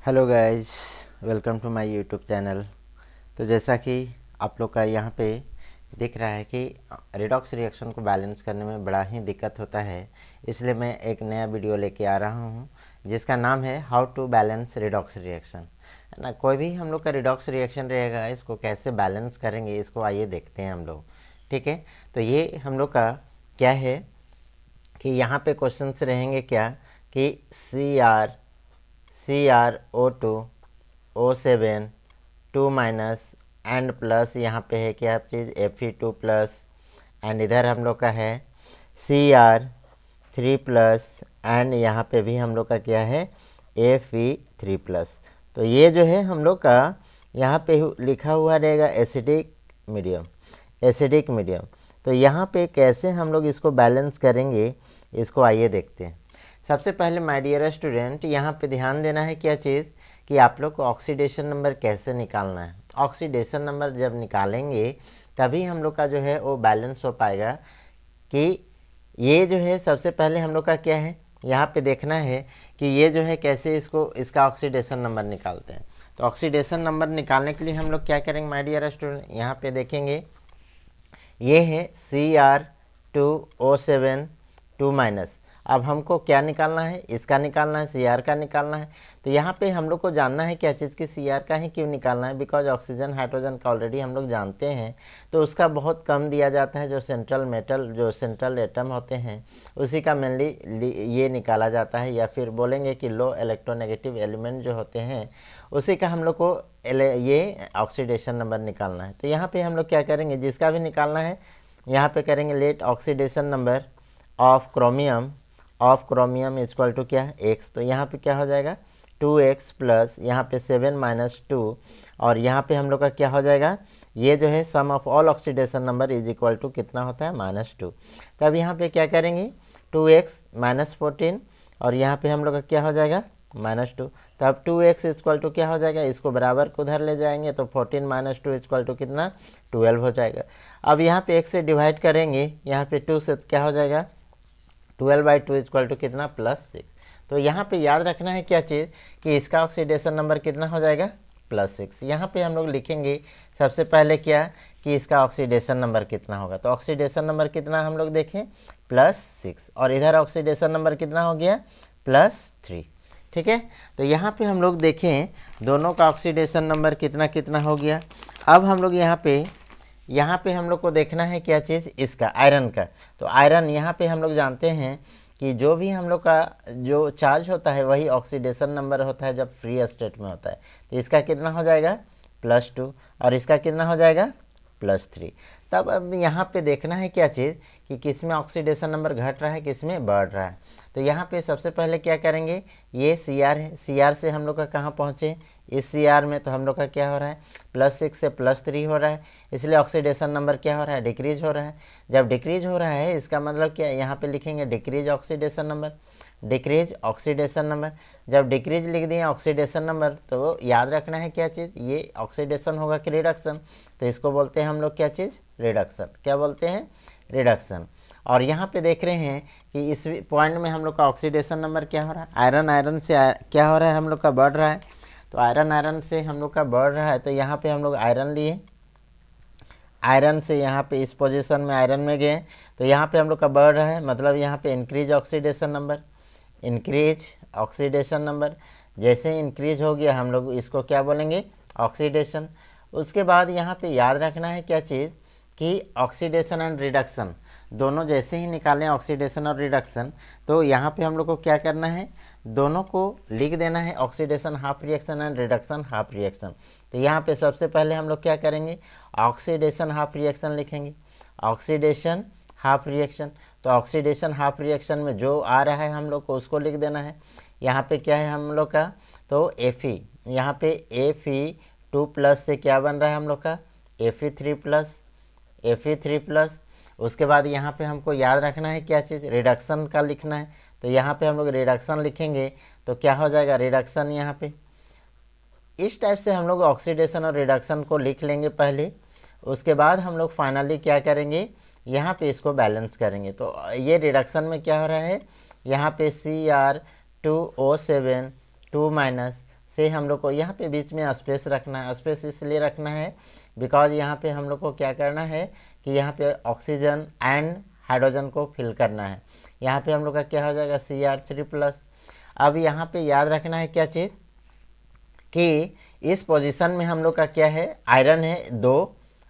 Hello guys, welcome to my YouTube channel. तो जैसा कि आप लोग का यहाँ पे दिख रहा है कि रिडॉक्स रिएक्शन को बैलेंस करने में बड़ा ही दिक्कत होता है, इसलिए मैं एक नया वीडियो लेके आ रहा हूँ जिसका नाम है how to balance redox reaction. है ना, कोई भी हम लोग का रिडॉक्स रिएक्शन रहेगा, इसको कैसे बैलेंस करेंगे इसको आइए देखते हैं हम लोग। ठीक है, तो ये हम लोग का क्या है कि यहाँ पे क्वेश्चंस रहेंगे क्या कि CrO2 2 माइनस एंड प्लस, यहाँ पे है क्या चीज़ Fe2 प्लस, एंड इधर हम लोग का है Cr3 प्लस, एंड यहाँ पे भी हम लोग का क्या है Fe3 प्लस। तो ये जो है हम लोग का यहाँ पे लिखा हुआ रहेगा एसिडिक मीडियम। तो यहाँ पे कैसे हम लोग इसको बैलेंस करेंगे इसको आइए देखते हैं। सबसे पहले माय डियर स्टूडेंट, यहाँ पे ध्यान देना है क्या चीज़ कि आप लोग को ऑक्सीडेशन नंबर कैसे निकालना है। ऑक्सीडेशन नंबर जब निकालेंगे तभी हम लोग का जो है वो बैलेंस हो पाएगा। कि ये जो है सबसे पहले हम लोग का क्या है, यहाँ पे देखना है कि ये जो है कैसे इसका ऑक्सीडेशन नंबर निकालते हैं। तो ऑक्सीडेशन नंबर निकालने के लिए हम लोग क्या करेंगे माय डियर स्टूडेंट, यहाँ पे देखेंगे ये है Cr2O7 2 माइनस। अब हमको क्या निकालना है, इसका निकालना है, Cr का निकालना है। तो यहाँ पे हम लोग को जानना है क्या चीज़ कि Cr का ही क्यों निकालना है, बिकॉज ऑक्सीजन हाइड्रोजन का ऑलरेडी हम लोग जानते हैं, तो उसका बहुत कम दिया जाता है। जो सेंट्रल मेटल जो सेंट्रल एटम होते हैं उसी का मेनली ये निकाला जाता है, या फिर बोलेंगे कि लो इलेक्ट्रोनेगेटिव एलिमेंट जो होते हैं उसी का हम लोग को ये ऑक्सीडेशन नंबर निकालना है। तो यहाँ पे हम लोग क्या करेंगे, जिसका भी निकालना है यहाँ पे करेंगे let oxidation number of chromium equal to क्या है x। तो यहाँ पे क्या हो जाएगा 2x प्लस यहाँ पे 7 माइनस 2, और यहाँ पे हम लोग का क्या हो जाएगा, ये जो है sum of all oxidation number is equal to कितना होता है -2। तब यहाँ पे क्या करेंगे 2x माइनस 14, और यहाँ पे हम लोग का क्या हो जाएगा -2। तब 2x इक्वल टू क्या हो जाएगा, इसको बराबर को उधर ले जाएंगे तो 14 माइनस 2 इक्वल टू कितना 12 हो जाएगा। अब यहाँ पे x से डिवाइड करेंगे, यहाँ पे 2 से क्या हो जाएगा 12/2 इक्वल टू कितना +6। तो यहाँ पे याद रखना है क्या चीज़ कि इसका ऑक्सीडेशन नंबर कितना हो जाएगा +6। यहाँ पे हम लोग लिखेंगे सबसे पहले क्या कि इसका ऑक्सीडेशन नंबर कितना होगा। तो ऑक्सीडेशन नंबर कितना हम लोग देखें +6, और इधर ऑक्सीडेशन नंबर कितना हो गया +3। ठीक है, तो यहाँ पे हम लोग देखें दोनों का ऑक्सीडेशन नंबर कितना कितना हो गया। अब हम लोग यहाँ पे हम लोग को देखना है क्या चीज़ इसका आयरन का। तो आयरन यहाँ पे हम लोग जानते हैं कि जो भी हम लोग का जो चार्ज होता है वही ऑक्सीडेशन नंबर होता है जब फ्री स्टेट में होता है। तो इसका कितना हो जाएगा +2, और इसका कितना हो जाएगा +3। तब अब यहाँ पे देखना है क्या चीज़ कि किस में ऑक्सीडेशन नंबर घट रहा है किस में बढ़ रहा है। तो यहाँ पे सबसे पहले क्या करेंगे, ये Cr है, Cr से हम लोग का कहाँ पहुँचे इस Cr में, तो हम लोग का क्या हो रहा है +6 से +3 हो रहा है, इसलिए ऑक्सीडेशन नंबर क्या हो रहा है डिक्रीज हो रहा है। जब डिक्रीज हो रहा है इसका मतलब क्या, यहाँ पे लिखेंगे decrease oxidation number, decrease oxidation number. जब डिक्रीज लिख दिए ऑक्सीडेशन नंबर तो याद रखना है क्या चीज़, ये ऑक्सीडेशन होगा कि रिडक्शन, तो इसको बोलते हैं हम लोग क्या चीज़ रिडक्शन। क्या बोलते हैं रिडक्शन। और यहाँ पे देख रहे हैं कि इस पॉइंट में हम लोग का ऑक्सीडेशन नंबर क्या हो रहा है, आयरन से क्या हो रहा है हम लोग का बढ़ रहा है। तो आयरन से हम लोग का बढ़ रहा है, तो यहाँ पे हम लोग आयरन लिए, आयरन से यहाँ पे इस पोजीशन में आयरन में गए, तो यहाँ पे हम लोग का बढ़ रहा है, मतलब यहाँ पे increase oxidation number, increase oxidation number. जैसे इंक्रीज हो गया हम लोग इसको क्या बोलेंगे ऑक्सीडेशन। उसके बाद यहाँ पे याद रखना है क्या चीज़ कि ऑक्सीडेशन एंड रिडक्शन दोनों जैसे ही निकालें ऑक्सीडेशन और रिडक्शन, तो यहाँ पे हम लोग को क्या करना है दोनों को लिख देना है, oxidation half reaction and reduction half reaction. तो यहाँ पे सबसे पहले हम लोग क्या करेंगे ऑक्सीडेशन हाफ रिएक्शन लिखेंगे, ऑक्सीडेशन हाफ रिएक्शन। तो ऑक्सीडेशन हाफ रिएक्शन में जो आ रहा है हम लोग को उसको लिख देना है। यहाँ पे क्या है हम लोग का, तो Fe, यहाँ पे Fe2 प्लस से क्या बन रहा है हम लोग का Fe3 प्लस। उसके बाद यहाँ पे हमको याद रखना है क्या चीज़ रिडक्शन का लिखना है। तो यहाँ पे हम लोग रिडक्शन लिखेंगे तो क्या हो जाएगा रिडक्शन। यहाँ पे इस टाइप से हम लोग ऑक्सीडेशन और रिडक्शन को लिख लेंगे पहले, उसके बाद हम लोग फाइनली क्या करेंगे यहाँ पे इसको बैलेंस करेंगे। तो ये रिडक्शन में क्या हो रहा है, यहाँ पे Cr2O7 2 माइनस से हम लोग को यहाँ पे बीच में स्पेस रखना है। स्पेस इसलिए रखना है बिकॉज यहाँ पे हम लोग को क्या करना है कि यहाँ पे ऑक्सीजन एंड हाइड्रोजन को फिल करना है। यहाँ पे हम लोग का क्या हो जाएगा Cr3+। अब यहाँ पे याद रखना है क्या चीज़ कि इस पोजीशन में हम लोग का क्या है, आयरन है 2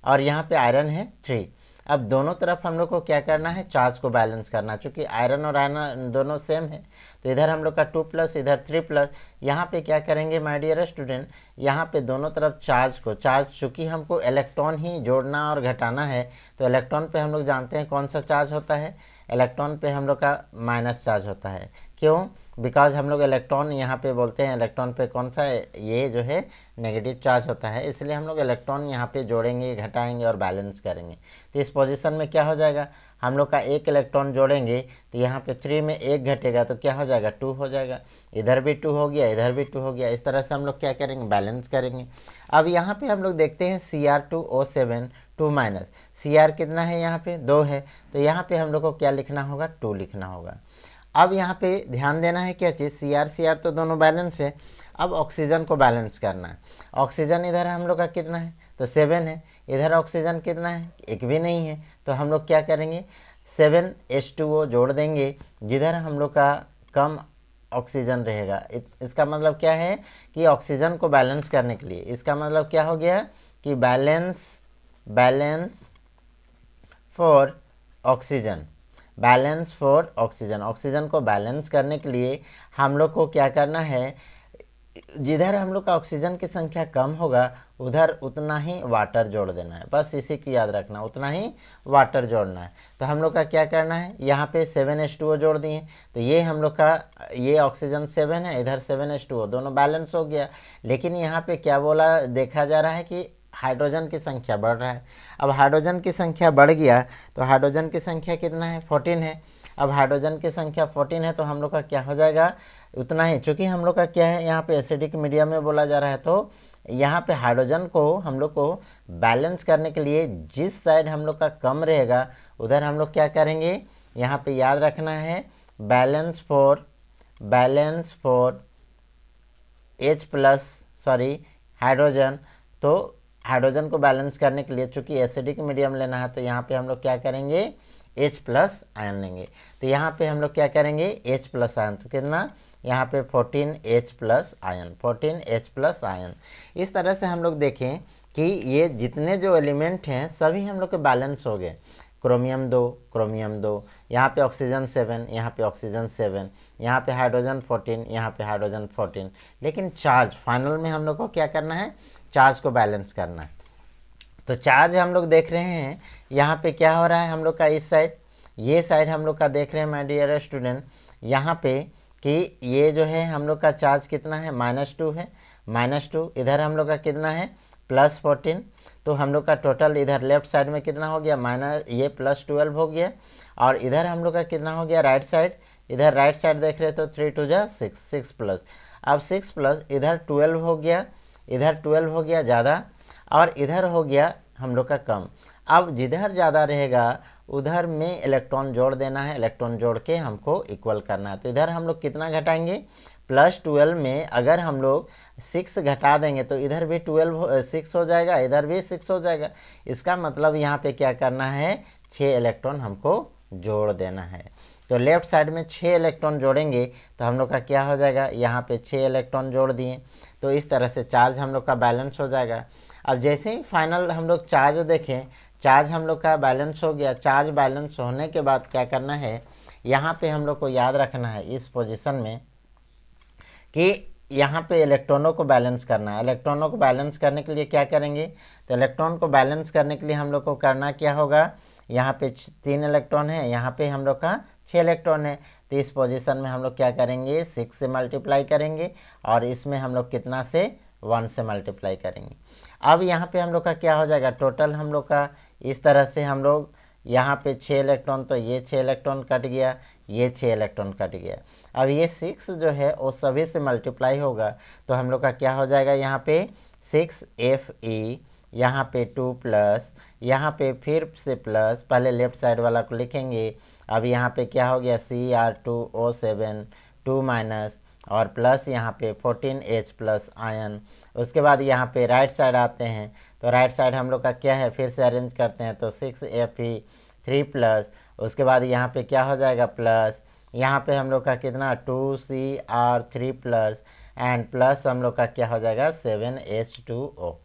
और यहाँ पे आयरन है 3। अब दोनों तरफ हम लोग को क्या करना है, चार्ज को बैलेंस करना। चूँकि आयरन और आयरन दोनों सेम है तो इधर हम लोग का 2+, इधर 3+। यहाँ पे क्या करेंगे माय डियर स्टूडेंट, यहाँ पे दोनों तरफ चार्ज चूँकि हमको इलेक्ट्रॉन ही जोड़ना और घटाना है तो इलेक्ट्रॉन पे हम लोग जानते हैं कौन सा चार्ज होता है, इलेक्ट्रॉन पे हम लोग का माइनस चार्ज होता है। क्यों? बिकॉज हम लोग इलेक्ट्रॉन यहाँ पे बोलते हैं इलेक्ट्रॉन पे कौन सा है, ये जो है नेगेटिव चार्ज होता है, इसलिए हम लोग इलेक्ट्रॉन यहाँ पे जोड़ेंगे, घटाएंगे और बैलेंस करेंगे। तो इस पोजीशन में क्या हो जाएगा, हम लोग का एक इलेक्ट्रॉन जोड़ेंगे तो यहाँ पे 3 में 1 घटेगा तो क्या हो जाएगा 2 हो जाएगा, इधर भी 2 हो गया, इधर भी 2 हो गया। इस तरह से हम लोग क्या करेंगे, बैलेंस करेंगे। अब यहाँ पे हम लोग देखते हैं Cr2O7 2-। Cr कितना है, यहाँ पे 2 है तो यहाँ पे हम लोग को क्या लिखना होगा, 2 लिखना होगा। अब यहाँ पे ध्यान देना है क्या चीज़, Cr तो दोनों बैलेंस है। अब ऑक्सीजन को बैलेंस करना है। ऑक्सीजन इधर हम लोग का कितना है तो 7 है, इधर ऑक्सीजन कितना है, एक भी नहीं है। तो हम लोग क्या करेंगे 7H2O जोड़ देंगे जिधर हम लोग का कम ऑक्सीजन रहेगा। इसका मतलब क्या है कि ऑक्सीजन को बैलेंस करने के लिए, इसका मतलब क्या हो गया कि balance for oxygen, balance for oxygen. Oxygen को बैलेंस करने के लिए हम लोग को क्या करना है, जिधर हम लोग का ऑक्सीजन की संख्या कम होगा उधर उतना ही वाटर जोड़ देना है। बस इसी को याद रखना, उतना ही वाटर जोड़ना है। तो हम लोग का क्या करना है, यहाँ पे 7H2O जोड़ दिए तो ये हम लोग का, ये ऑक्सीजन 7 है, इधर 7H2O, दोनों बैलेंस हो गया। लेकिन यहाँ पे क्या बोला, देखा जा रहा है कि हाइड्रोजन की संख्या बढ़ रहा है। अब हाइड्रोजन की संख्या बढ़ गया तो हाइड्रोजन की संख्या कितना है, 14 है। अब हाइड्रोजन की संख्या 14 है तो हम लोग का क्या हो जाएगा, उतना ही। चूँकि हम लोग का क्या है, यहाँ पे एसिडिक मीडियम में बोला जा रहा है तो यहाँ पे हाइड्रोजन को हम लोग को बैलेंस करने के लिए जिस साइड हम लोग का कम रहेगा उधर हम लोग क्या करेंगे, यहाँ पे याद रखना है बैलेंस फॉर हाइड्रोजन। तो हाइड्रोजन को बैलेंस करने के लिए चूँकि एसिडिक मीडियम लेना है तो यहाँ पे हम लोग क्या करेंगे, H+ आयन लेंगे। तो यहाँ पे हम लोग क्या करेंगे H+ आयन, तो कितना यहाँ पे 14H+ आयन, 14H+ आयन। इस तरह से हम लोग देखें कि ये जितने जो एलिमेंट हैं सभी हम लोग के बैलेंस हो गए। क्रोमियम 2, यहाँ पे ऑक्सीजन 7, यहाँ पे ऑक्सीजन 7, यहाँ पे हाइड्रोजन 14, यहाँ पे हाइड्रोजन 14। लेकिन चार्ज फाइनल में हम लोग को क्या करना है, चार्ज को बैलेंस करना है। तो चार्ज हम लोग देख रहे हैं यहाँ पे क्या हो रहा है, हम लोग का इस साइड, ये साइड हम लोग का देख रहे हैं माय डियर स्टूडेंट, यहाँ पे कि ये जो है हम लोग का चार्ज कितना है, -2 है, -2। इधर हम लोग का कितना है, +14। तो हम लोग का टोटल इधर लेफ्ट साइड में कितना हो गया, ये +12 हो गया। और इधर हम लोग का कितना हो गया, राइट साइड, इधर राइट साइड देख रहे तो 3 2 जा 6, 6+। अब 6+ इधर 12 हो गया, इधर 12 हो गया ज़्यादा और इधर हो गया हम लोग का कम। अब जिधर ज़्यादा रहेगा उधर में इलेक्ट्रॉन जोड़ देना है, इलेक्ट्रॉन जोड़ के हमको इक्वल करना है। तो इधर हम लोग कितना घटाएंगे, +12 में अगर हम लोग 6 घटा देंगे तो इधर भी 6 हो जाएगा, इधर भी 6 हो जाएगा। इसका मतलब यहाँ पे क्या करना है, 6 इलेक्ट्रॉन हमको जोड़ देना है। तो लेफ्ट साइड में 6 इलेक्ट्रॉन जोड़ेंगे तो हम लोग का क्या हो जाएगा, यहाँ पे 6 इलेक्ट्रॉन जोड़ दिए तो इस तरह से चार्ज हम लोग का बैलेंस हो जाएगा। अब जैसे ही फाइनल हम लोग चार्ज देखें, चार्ज हम लोग का बैलेंस हो गया। चार्ज बैलेंस होने के बाद क्या करना है, यहाँ पे हम लोग को याद रखना है इस पोजीशन में कि यहाँ पे इलेक्ट्रॉनों को बैलेंस करना है। इलेक्ट्रॉनों को बैलेंस करने के लिए क्या करेंगे, तो इलेक्ट्रॉन को बैलेंस करने के लिए हम लोग को करना क्या होगा, यहाँ पे 3 इलेक्ट्रॉन है, यहाँ पे हम लोग का 6 इलेक्ट्रॉन है। तो इस पोजीशन में हम लोग क्या करेंगे, 6 से मल्टीप्लाई करेंगे और इसमें हम लोग कितना से 1 से मल्टीप्लाई करेंगे। अब यहाँ पे हम लोग का क्या हो जाएगा, टोटल हम लोग का इस तरह से हम लोग यहाँ पे 6 इलेक्ट्रॉन, तो ये 6 इलेक्ट्रॉन कट गया, ये 6 इलेक्ट्रॉन कट गया। अब ये 6 जो है वो सभी से मल्टीप्लाई होगा तो हम लोग का क्या हो जाएगा, यहाँ पे 6Fe, यहाँ पे 2+, यहाँ पे फिर से प्लस, पहले लेफ्ट साइड वाला को लिखेंगे। अब यहाँ पे क्या हो गया, Cr2O7 2-, और प्लस यहाँ पे 14H प्लस आयन। उसके बाद यहाँ पे राइट साइड आते हैं, तो राइट साइड हम लोग का क्या है, फिर से अरेंज करते हैं, तो 6Fe3 प्लस। उसके बाद यहाँ पे क्या हो जाएगा, प्लस यहाँ पे हम लोग का कितना 2Cr3 प्लस एंड प्लस हम लोग का क्या हो जाएगा 7H2O।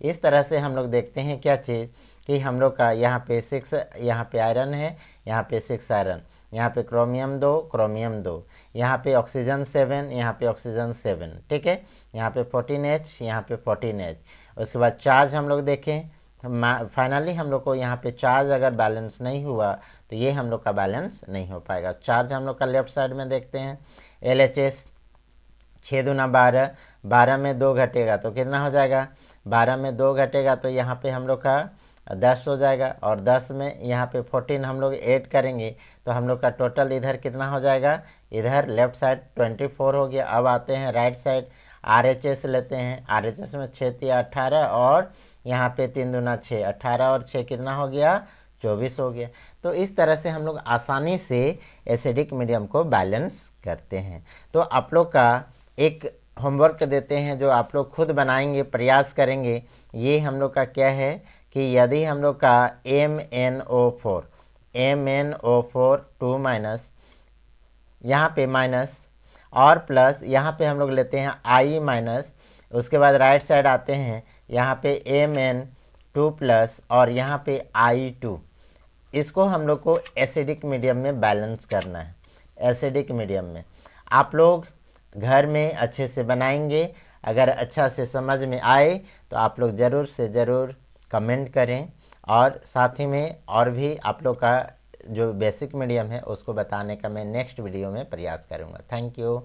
इस तरह से हम लोग देखते हैं क्या चीज़ कि हम लोग का यहाँ पे 6, यहाँ पे आयरन है, यहाँ पे 6 आयरन, यहाँ पे क्रोमियम 2, यहाँ पे ऑक्सीजन 7, यहाँ पे ऑक्सीजन 7, ठीक है। यहाँ पे 14H, यहाँ पे 14H। उसके बाद चार्ज हम लोग देखें, फाइनली हम लोग को यहाँ पे चार्ज अगर बैलेंस नहीं हुआ तो ये हम लोग का बैलेंस नहीं हो पाएगा। चार्ज हम लोग का लेफ्ट साइड में देखते हैं, LHS 6 दूना 12, 12 में 2 घटेगा तो कितना हो जाएगा, 12 में 2 घटेगा तो यहाँ पे हम लोग का 10 हो जाएगा, और 10 में यहाँ पे 14 हम लोग ऐड करेंगे तो हम लोग का टोटल इधर कितना हो जाएगा, इधर लेफ्ट साइड 24 हो गया। अब आते हैं राइट साइड, RHS लेते हैं, RHS में 6 3 18 और यहाँ पे 3 दूना 6, 18 और 6 कितना हो गया, 24 हो गया। तो इस तरह से हम लोग आसानी से एसिडिक मीडियम को बैलेंस करते हैं। तो आप लोग का एक होमवर्क देते हैं जो आप लोग खुद बनाएंगे, प्रयास करेंगे। ये हम लोग का क्या है कि यदि हम लोग का MnO4 2 माइनस, यहाँ पे माइनस और प्लस, यहाँ पे हम लोग लेते हैं I माइनस। उसके बाद राइट साइड आते हैं, यहाँ पे Mn2 प्लस और यहाँ पे I2। इसको हम लोग को एसिडिक मीडियम में बैलेंस करना है। एसिडिक मीडियम में आप लोग घर में अच्छे से बनाएंगे। अगर अच्छा से समझ में आए तो आप लोग ज़रूर से ज़रूर कमेंट करें, और साथ ही में और भी आप लोग का जो बेसिक मीडियम है उसको बताने का मैं नेक्स्ट वीडियो में प्रयास करूँगा। Thank you.